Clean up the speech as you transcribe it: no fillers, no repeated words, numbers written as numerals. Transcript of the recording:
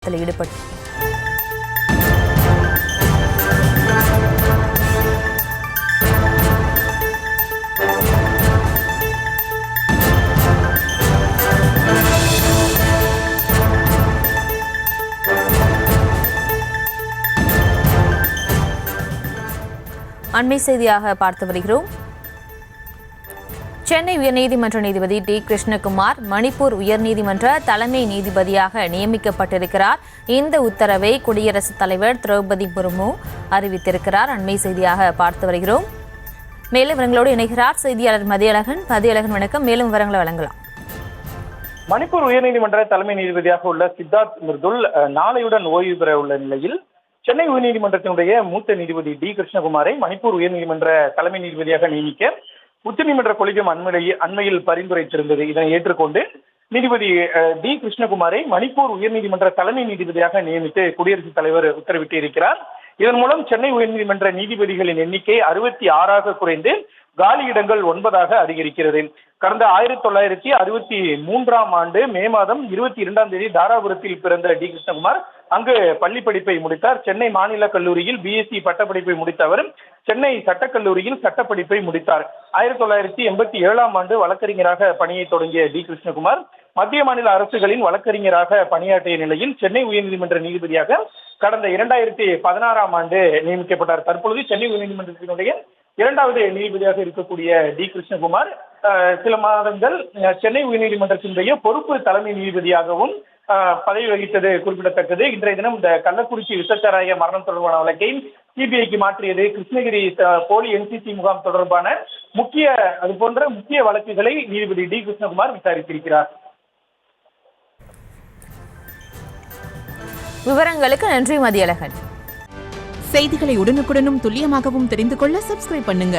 போராட்டத்தில் ஈடுபட்டு அண்மை செய்தியாக பார்த்து வருகிறோம். சென்னை உயர்நீதிமன்ற நீதிபதி டி கிருஷ்ணகுமார் மணிப்பூர் உயர்நீதிமன்ற தலைமை நீதிபதியாக நியமிக்கப்பட்டிருக்கிறார். இந்த உத்தரவை குடியரசுத் தலைவர் திரௌபதி முர்மு அறிவித்திருக்கிறார். அண்மை செய்தியாக பார்த்து வருகிறோம். மேலும் விவரங்களோடு இணைகிறார் செய்தியாளர் மதியழகன். வணக்கம். மேலும் விவரங்களை வழங்கலாம். மணிப்பூர் உயர்நீதிமன்ற தலைமை நீதிபதியாக உள்ள சித்தார்த் மிர்துல் நாளையுடன் ஓய்வு பெற உள்ள நிலையில் சென்னை உயர்நீதிமன்றத்தினுடைய மூத்த நீதிபதி டி கிருஷ்ணகுமாரை மணிப்பூர் உயர்நீதிமன்ற தலைமை நீதிபதியாக நியமிக்க உச்சநீதிமன்ற கொலிஜியம் அண்மையில் பரிந்துரைத்திருந்தது. இதனை ஏற்றுக்கொண்டு நீதிபதி டி கிருஷ்ணகுமாரை மணிப்பூர் உயர்நீதிமன்ற தலைமை நீதிபதியாக நியமித்து குடியரசுத் தலைவர் உத்தரவிட்டு இருக்கிறார். இதன் மூலம் சென்னை உயர்நீதிமன்ற நீதிபதிகளின் எண்ணிக்கை 66 குறைந்து காலி இடங்கள் 9 அதிகரிக்கிறது. கடந்த 1963 ஆண்டு மே மாதம் 22 தாராபுரத்தில் பிறந்த டி கிருஷ்ணகுமார் அங்கு பள்ளி படிப்பை முடித்தார். சென்னை மாநில கல்லூரியில் பிஎஸ்சி பட்டப்படிப்பை முடித்த அவர் சென்னை சட்டக்கல்லூரியில் சட்டப்படிப்பை முடித்தார். 1987 ஆண்டு வழக்கறிஞராக பணியை தொடங்கிய டி கிருஷ்ணகுமார் மத்திய மாநில அரசுகளின் வழக்கறிஞராக பணியாற்றிய நிலையில் சென்னை உயர்நீதிமன்ற நீதிபதியாக கடந்த 2016 ஆண்டு நியமிக்கப்பட்டார். தற்பொழுது சென்னை உயர்நீதிமன்றத்தினுடைய 2வது நீதிபதியாக இருக்கக்கூடிய டி கிருஷ்ணகுமார் சில மாதங்கள் சென்னை உயர்நீதிமன்றத்தினுடைய பொறுப்பு தலைமை நீதிபதியாகவும் பதவி வகித்தது குறிப்பிடத்தக்கது. இன்றைய தினம் இந்த கள்ளக்குறிச்சி விசச்சாராய மரணம் தொடர்பான வழக்கை சிபிஐக்கு மாற்றியது, கிருஷ்ணகிரி போலி என்சிசி முகாம் தொடர்பான அது போன்ற முக்கிய வழக்குகளை நீதிபதி டி கிருஷ்ணகுமார் விசாரித்திருக்கிறார். விவரங்களுக்கு நன்றி மதியழகன். செய்திகளை உடனுக்குடனும் துல்லியமாகவும் தெரிந்து கொள்ள சப்ஸ்கிரைப் பண்ணுங்க.